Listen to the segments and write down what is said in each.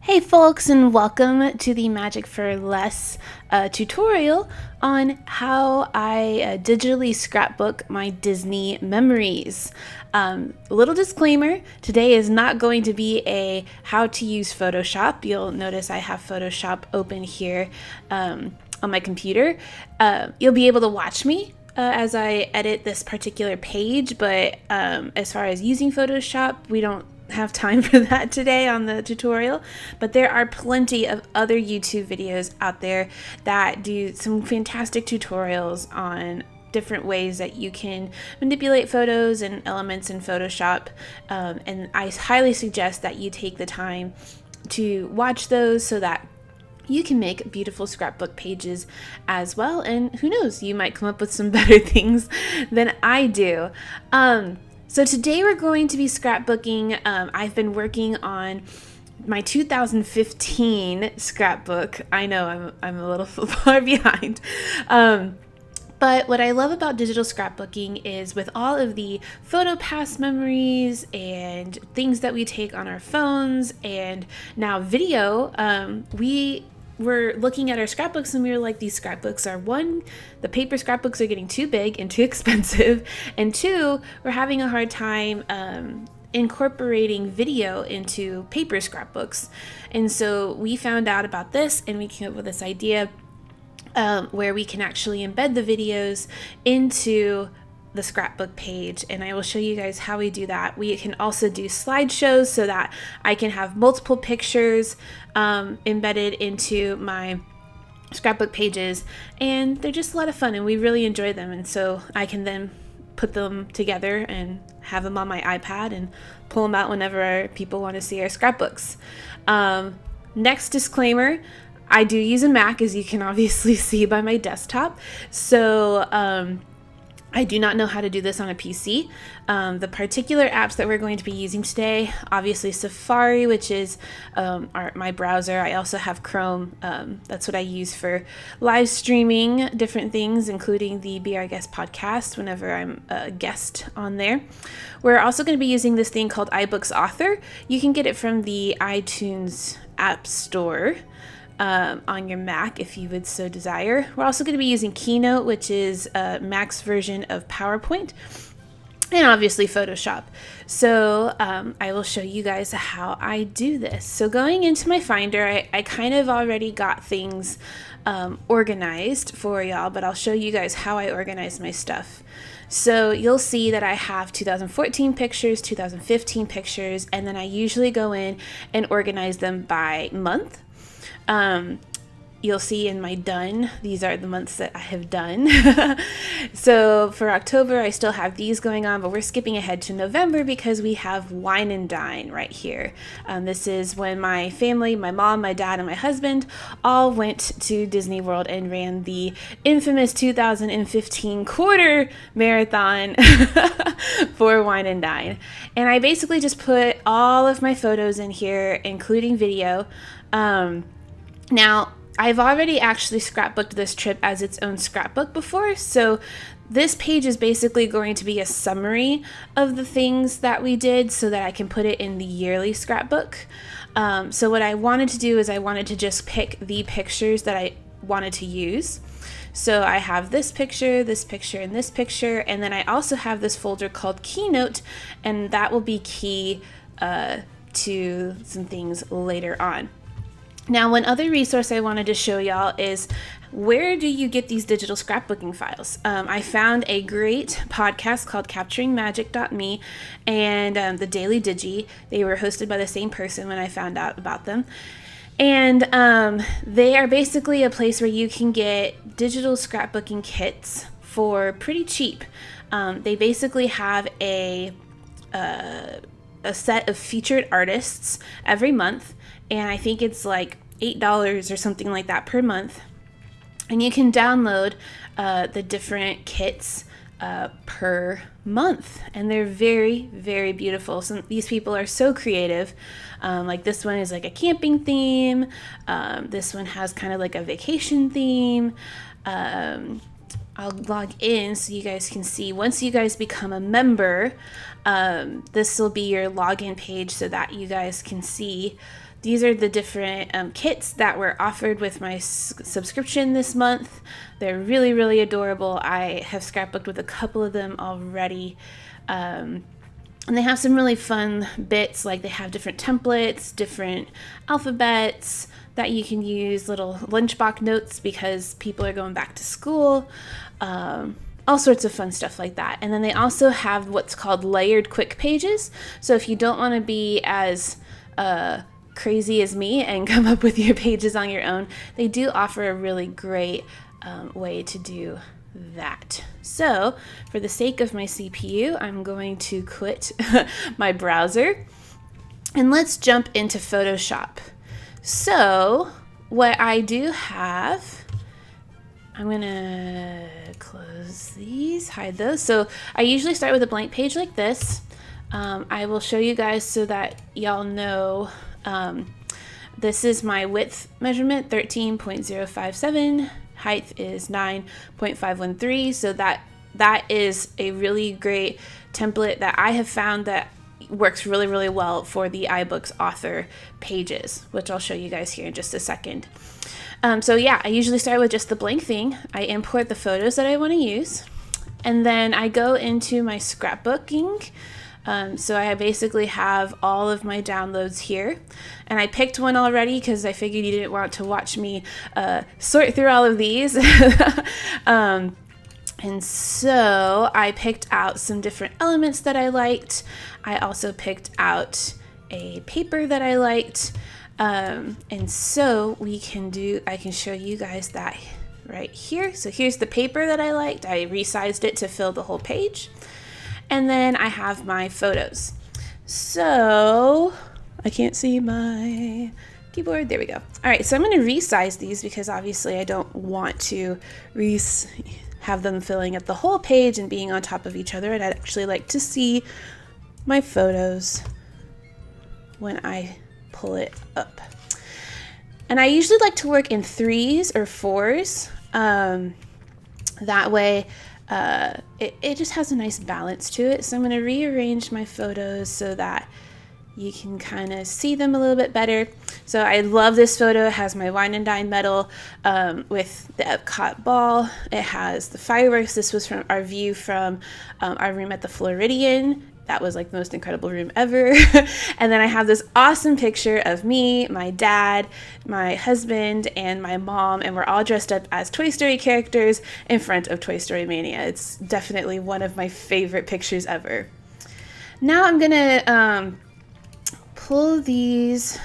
Hey folks, and welcome to the Magic for Less tutorial on how I digitally scrapbook my Disney memories. Little disclaimer, today is not going to be a how to use Photoshop. You'll notice I have Photoshop open here on my computer. You'll be able to watch me as I edit this particular page, but as far as using Photoshop, we don't have time for that today on the tutorial, but there are plenty of other YouTube videos out there that do some fantastic tutorials on different ways that you can manipulate photos and elements in Photoshop, and I highly suggest that you take the time to watch those so that you can make beautiful scrapbook pages as well, and who knows, you might come up with some better things than I do. So today we're going to be scrapbooking. I've been working on my 2015 scrapbook. I know I'm a little far behind. But what I love about digital scrapbooking is with all of the Photopass memories and things that we take on our phones and now video, we were looking at our scrapbooks and we were like, these scrapbooks are, one, the paper scrapbooks are getting too big and too expensive, and two, we're having a hard time incorporating video into paper scrapbooks. And so we found out about this and we came up with this idea where we can actually embed the videos into the scrapbook page, and I will show you guys how we do that. We can also do slideshows so that I can have multiple pictures embedded into my scrapbook pages, and they're just a lot of fun and we really enjoy them, and so I can then put them together and have them on my iPad and pull them out whenever people want to see our scrapbooks. Next disclaimer, I do use a Mac, as you can obviously see by my desktop, so I do not know how to do this on a PC. The particular apps that we're going to be using today, obviously Safari, which is my browser. I also have Chrome. That's what I use for live streaming different things, including the Be Our Guest podcast whenever I'm a guest on there. We're also going to be using this thing called iBooks Author. You can get it from the iTunes App Store on your Mac if you would so desire. We're also going to be using Keynote, which is Mac's version of PowerPoint, and obviously Photoshop. So I will show you guys how I do this. So going into my Finder, I kind of already got things organized for y'all, but I'll show you guys how I organize my stuff. So you'll see that I have 2014 pictures, 2015 pictures, and then I usually go in and organize them by month. You'll see in my done, these are the months that I have done. So for October, I still have these going on, but we're skipping ahead to November because we have Wine and Dine right here. This is when my family, my mom, my dad, and my husband all went to Disney World and ran the infamous 2015 quarter marathon for Wine and Dine. And I basically just put all of my photos in here, including video. Now, I've already actually scrapbooked this trip as its own scrapbook before, so this page is basically going to be a summary of the things that we did so that I can put it in the yearly scrapbook. So what I wanted to do is I wanted to just pick the pictures that I wanted to use. So I have this picture, and this picture, and then I also have this folder called Keynote, and that will be key to some things later on. Now, one other resource I wanted to show y'all is, where do you get these digital scrapbooking files? I found a great podcast called CapturingMagic.me and the Daily Digi. They were hosted by the same person when I found out about them. And they are basically a place where you can get digital scrapbooking kits for pretty cheap. They basically have a set of featured artists every month, and I think it's like $8 or something like that per month, and you can download the different kits per month, and they're very, very beautiful. These people are so creative. Like this one is like a camping theme. This one has kind of like a vacation theme. I'll log in so you guys can see. Once you guys become a member, this will be your login page so that you guys can see these are the different kits that were offered with my subscription this month. They're really, really adorable. I have scrapbooked with a couple of them already. And they have some really fun bits, like they have different templates, different alphabets that you can use, little lunchbox notes because people are going back to school, all sorts of fun stuff like that. And then they also have what's called layered quick pages. So if you don't want to be as crazy as me and come up with your pages on your own, they do offer a really great way to do that. So for the sake of my CPU, I'm going to quit my browser and let's jump into Photoshop. So what I do have, I'm gonna close these, hide those. So I usually start with a blank page like this. I will show you guys so that y'all know. This is my width measurement, 13.057. Height is 9.513. So that is a really great template that I have found that works really, really well for the iBooks author pages, which I'll show you guys here in just a second. So yeah, I usually start with just the blank thing. I import the photos that I want to use, and then I go into my scrapbooking. So I basically have all of my downloads here, and I picked one already because I figured you didn't want to watch me sort through all of these. And so I picked out some different elements that I liked. I also picked out a paper that I liked. And so I can show you guys that right here. So here's the paper that I liked. I resized it to fill the whole page. And then I have my photos. So I can't see my keyboard. There we go. All right, so I'm going to resize these because obviously I don't want to have them filling up the whole page and being on top of each other. I'd actually like to see my photos when I pull it up. And I usually like to work in 3s or 4s. That way it just has a nice balance to it. So I'm going to rearrange my photos so that you can kind of see them a little bit better. So I love this photo. It has my wine and dine medal with the Epcot ball. It has the fireworks. This was from our view from our room at the Floridian. That was like the most incredible room ever. And then I have this awesome picture of me, my dad, my husband, and my mom, and we're all dressed up as Toy Story characters in front of Toy Story Mania. It's definitely one of my favorite pictures ever. Now I'm gonna pull these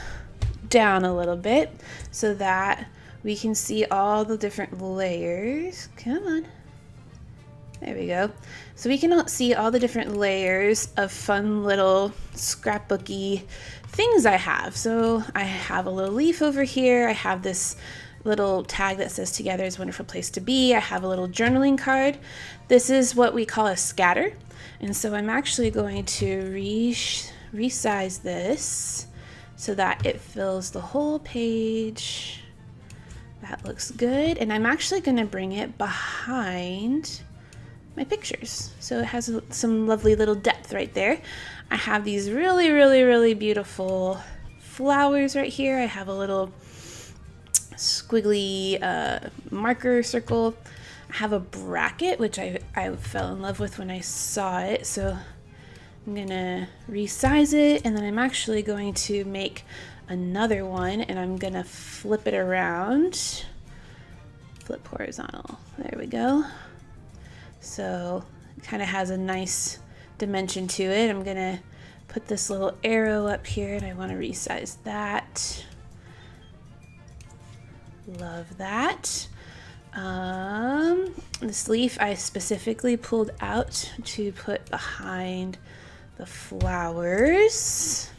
down a little bit so that we can see all the different layers. Come on. There we go. So we can see all the different layers of fun little scrapbooky things I have. So I have a little leaf over here. I have this little tag that says "Together is a wonderful place to be." I have a little journaling card. This is what we call a scatter. And so I'm actually going to resize this so that it fills the whole page. That looks good. And I'm actually going to bring it behind my pictures. So it has some lovely little depth right there. I have these really, really, really beautiful flowers right here. I have a little squiggly marker circle. I have a bracket, which I fell in love with when I saw it. So I'm gonna resize it, and then I'm actually going to make another one, and I'm gonna flip it around. Flip horizontal. There we go. So it kind of has a nice dimension to it. I'm gonna put this little arrow up here, and I want to resize that. Love that. This leaf I specifically pulled out to put behind the flowers.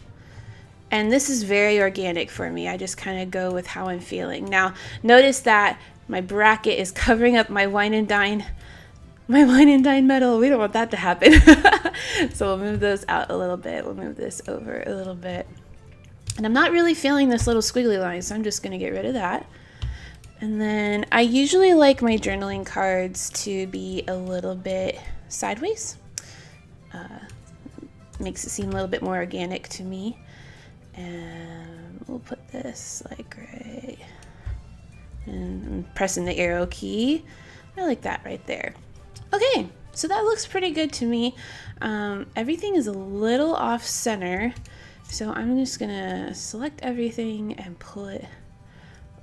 And this is very organic for me. I just kind of go with how I'm feeling. Now, notice that my bracket is covering up my wine and dine medal. We don't want that to happen. So we'll move those out a little bit. We'll move this over a little bit. And I'm not really feeling this little squiggly line, so I'm just going to get rid of that. And then I usually like my journaling cards to be a little bit sideways. Makes it seem a little bit more organic to me. And we'll put this like right, and I'm pressing the arrow key. I like that right there. Okay, so that looks pretty good to me. Everything is a little off center, so I'm just gonna select everything and pull it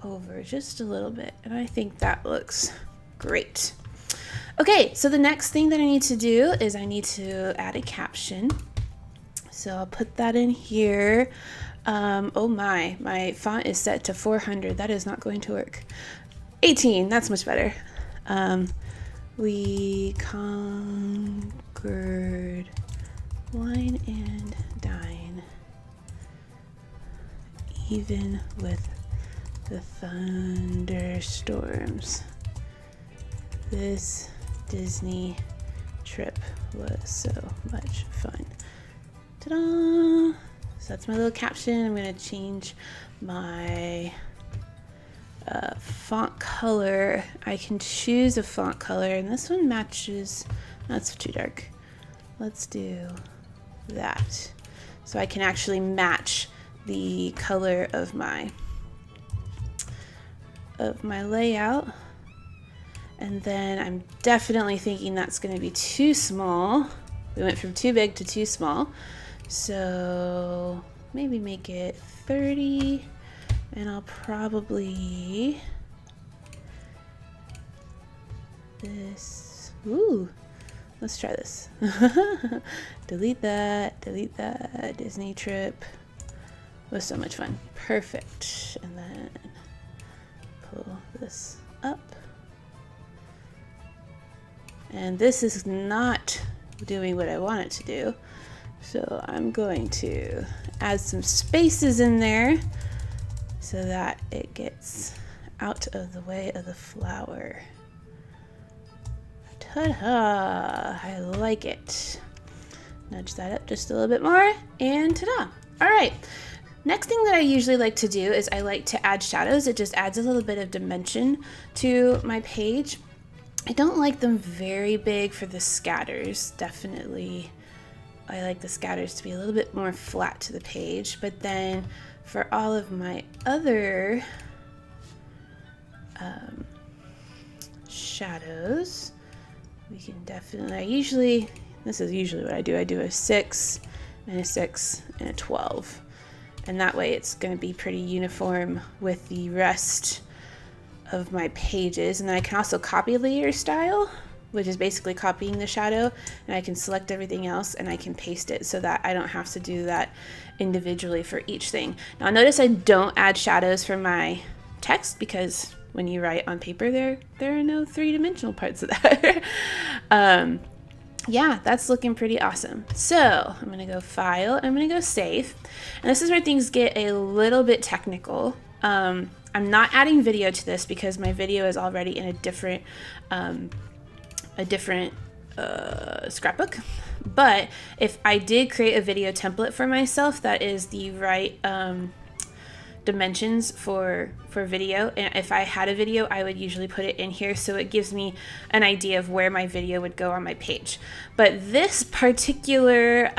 over just a little bit, and I think that looks great. Okay, so the next thing that I need to do is I need to add a caption. So I'll put that in here. Oh my font is set to 400. That is not going to work. 18, that's much better. We conquered wine and dine, even with the thunderstorms. This Disney trip was so much fun. Ta-da! So that's my little caption. I'm going to change my font color. I can choose a font color, and this one matches. That's too dark. Let's do that. So I can actually match the color of my layout. And then I'm definitely thinking that's going to be too small. We went from too big to too small. So maybe make it 30, and I'll probably this. Ooh, let's try this. Delete that, Disney trip. It was so much fun. Perfect. And then pull this up. And this is not doing what I want it to do. So I'm going to add some spaces in there so that it gets out of the way of the flower. Ta-da! I like it. Nudge that up just a little bit more, and ta-da! All right. Next thing that I usually like to do is I like to add shadows. It just adds a little bit of dimension to my page. I don't like them very big for the scatters, definitely. I like the scatters to be a little bit more flat to the page, but then for all of my other shadows, we can definitely, this is usually what I do. I do a 6 and a 6 and a 12. And that way it's going to be pretty uniform with the rest of my pages. And then I can also copy layer style, which is basically copying the shadow, and I can select everything else and I can paste it so that I don't have to do that individually for each thing. Now notice I don't add shadows for my text, because when you write on paper there are no three-dimensional parts of that. Yeah, that's looking pretty awesome. So I'm gonna go File, I'm gonna go Save, and this is where things get a little bit technical. I'm not adding video to this because my video is already in a different scrapbook. But if I did create a video template for myself that is the right dimensions for video, and if I had a video, I would usually put it in here so it gives me an idea of where my video would go on my page. But this particular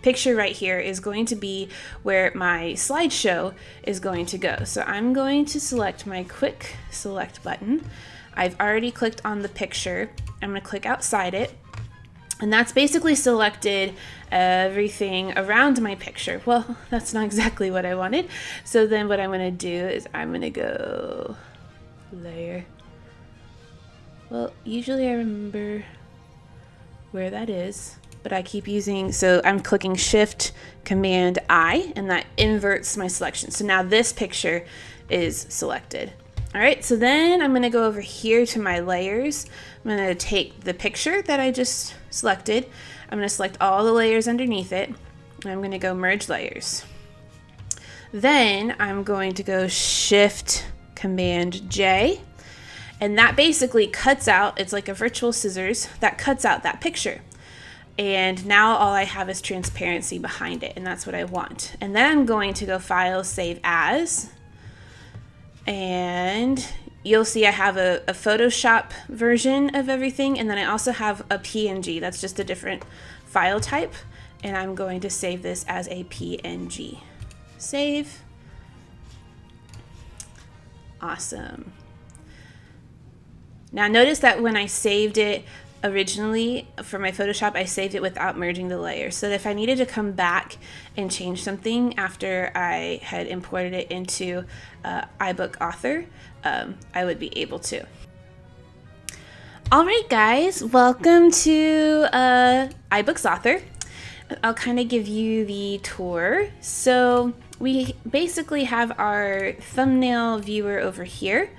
picture right here is going to be where my slideshow is going to go. So I'm going to select my quick select button. I've already clicked on the picture. I'm going to click outside it, and that's basically selected everything around my picture. Well, that's not exactly what I wanted. So then what I'm going to do is I'm going to go layer. Well, usually I remember where that is, but I keep using, so I'm clicking Shift Command I, and that inverts my selection. So now this picture is selected. All right, so then I'm going to go over here to my layers. I'm going to take the picture that I just selected. I'm going to select all the layers underneath it, and I'm going to go Merge Layers. Then I'm going to go Shift Command J, and that basically cuts out, it's like a virtual scissors, that cuts out that picture. And now all I have is transparency behind it, and that's what I want. And then I'm going to go File, Save As, and you'll see I have a Photoshop version of everything, and then I also have a PNG. That's just a different file type, and I'm going to save this as a PNG. save. Awesome. Now notice that when I saved it originally for my Photoshop, I saved it without merging the layers, so that if I needed to come back and change something after I had imported it into iBook Author, I would be able to. Alright guys, welcome to iBooks Author. I'll kind of give you the tour. So we basically have our thumbnail viewer over here.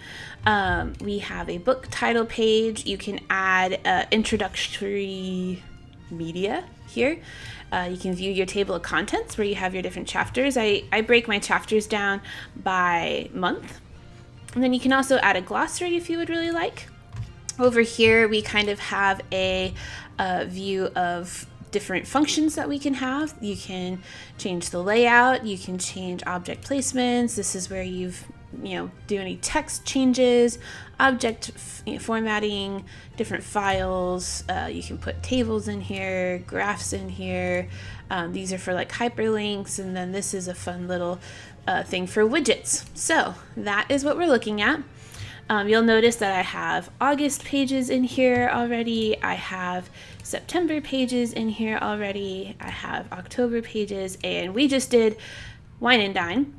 We have a book title page. You can add introductory media here. You can view your table of contents where you have your different chapters. I break my chapters down by month. And then you can also add a glossary if you would really like. Over here we kind of have a view of different functions that we can have. You can change the layout, you can change object placements. This is where you've do any text changes, object formatting, different files. You can put tables in here, graphs in here. These are for like hyperlinks, and then this is a fun little thing for widgets. So that is what we're looking at. You'll notice that I have August pages in here already. I have September pages in here already. I have October pages, and we just did Wine and Dine.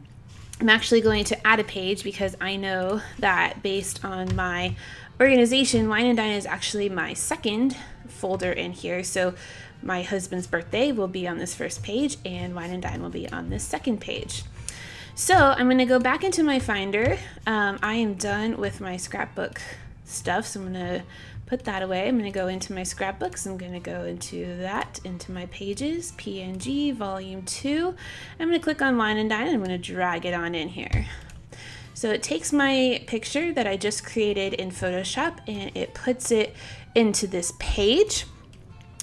I'm actually going to add a page because I know that based on my organization, Wine and Dine is actually my second folder in here. So my husband's birthday will be on this first page, and Wine and Dine will be on this second page. So I'm going to go back into my Finder. I am done with my scrapbook stuff, so I'm going to put that away. I'm going to go into my scrapbooks. I'm going to go into that, into my pages, PNG, volume 2. I'm going to click on Wine and Dine, and I'm going to drag it on in here. So it takes my picture that I just created in Photoshop, and it puts it into this page,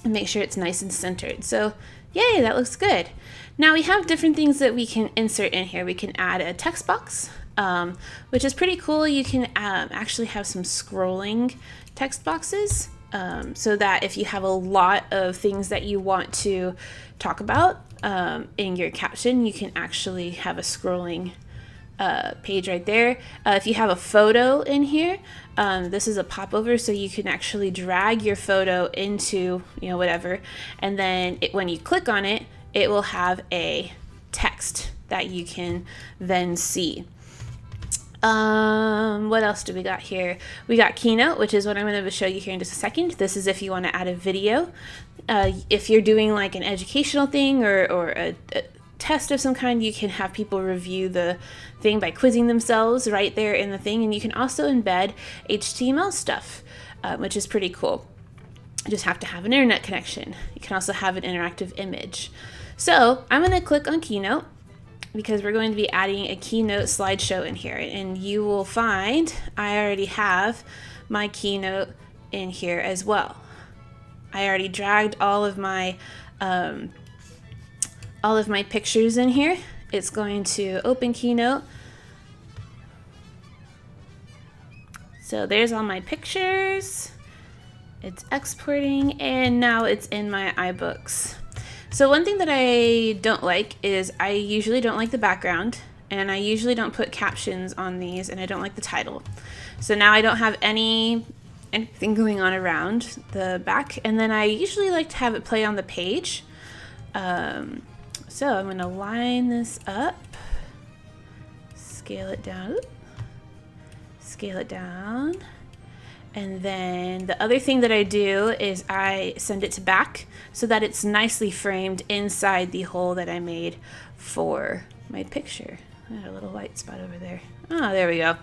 and make sure it's nice and centered. So yay, that looks good. Now we have different things that we can insert in here. We can add a text box, which is pretty cool. You can actually have some scrolling text boxes, so that if you have a lot of things that you want to talk about in your caption, you can actually have a scrolling page right there. If you have a photo in here, this is a popover, so you can actually drag your photo into whatever, and then when you click on it, it will have a text that you can then see. What else do we got here? We got Keynote, which is what I'm going to show you here in just a second. This is if you want to add a video. If you're doing like an educational thing or a test of some kind, you can have people review the thing by quizzing themselves right there in the thing. And you can also embed HTML stuff, which is pretty cool. You just have to have an internet connection. You can also have an interactive image. So I'm going to click on Keynote because we're going to be adding a Keynote slideshow in here. And you will find I already have my Keynote in here as well. I already dragged all of my pictures in here. It's going to open Keynote. So there's all my pictures. It's exporting, and now it's in my iBooks. So one thing that I don't like is I usually don't like the background, and I usually don't put captions on these, and I don't like the title. So now I don't have anything going on around the back, and then I usually like to have it play on the page. So I'm going to line this up, scale it down, and then the other thing that I do is I send it to back so that it's nicely framed inside the hole that I made for my picture. I had a little white spot over there. Oh, there we go.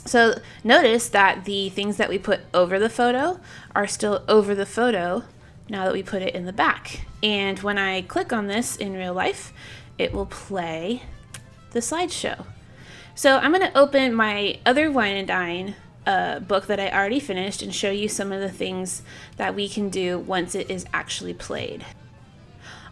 So notice that the things that we put over the photo are still over the photo now that we put it in the back. And when I click on this in real life, it will play the slideshow. So I'm going to open my other Wine and Dine book that I already finished and show you some of the things that we can do once it is actually played.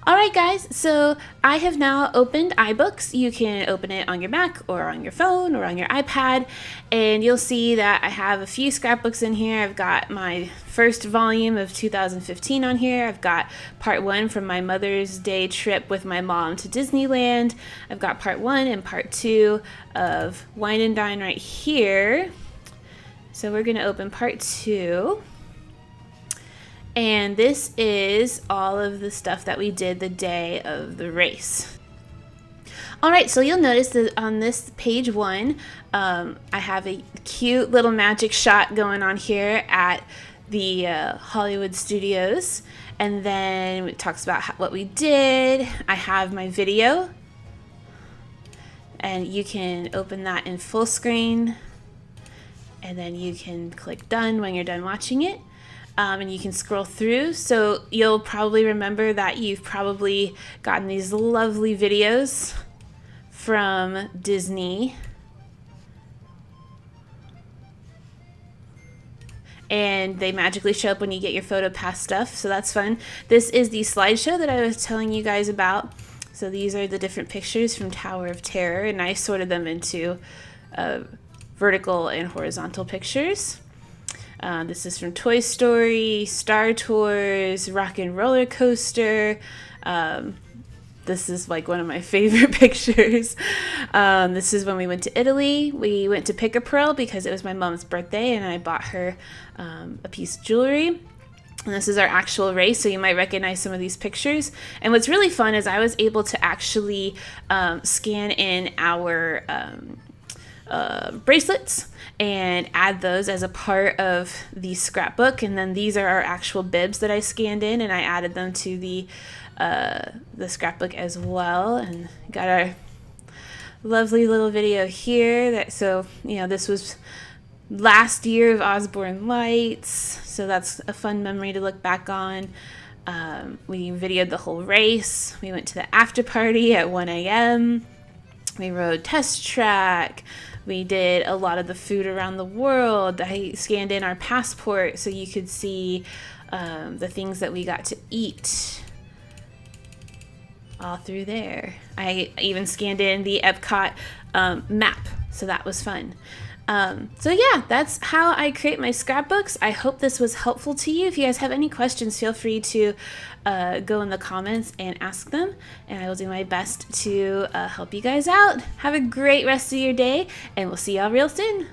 Alright guys, so I have now opened iBooks. You can open it on your Mac or on your phone or on your iPad, and you'll see that I have a few scrapbooks in here. I've got my first volume of 2015 on here. I've got part 1 from my Mother's Day trip with my mom to Disneyland. I've got part 1 and part 2 of Wine and Dine right here. So we're going to open part 2. And this is all of the stuff that we did the day of the race. All right, so you'll notice that on this page 1, I have a cute little magic shot going on here at the Hollywood Studios. And then it talks about what we did. I have my video. And you can open that in full screen. And then you can click done when you're done watching it. And you can scroll through, so you'll probably remember that you've probably gotten these lovely videos from Disney. And they magically show up when you get your Photopass stuff, so that's fun. This is the slideshow that I was telling you guys about. So these are the different pictures from Tower of Terror, and I sorted them into vertical and horizontal pictures. This is from Toy Story, Star Tours, Rock and Roller Coaster. This is like one of my favorite pictures. This is when we went to Italy. We went to Pick a Pearl because it was my mom's birthday and I bought her a piece of jewelry. And this is our actual race, so you might recognize some of these pictures. And what's really fun is I was able to actually scan in our bracelets and add those as a part of the scrapbook, and then these are our actual bibs that I scanned in, and I added them to the scrapbook as well, and got our lovely little video here. So this was last year of Osborne Lights, so that's a fun memory to look back on. We videoed the whole race. We went to the after party at 1 a.m. We rode Test Track. We did a lot of the food around the world. I scanned in our passport so you could see the things that we got to eat all through there. I even scanned in the Epcot map, so that was fun. So yeah, that's how I create my scrapbooks. I hope this was helpful to you. If you guys have any questions, feel free to go in the comments and ask them, and I will do my best to help you guys out. Have a great rest of your day, and we'll see y'all real soon.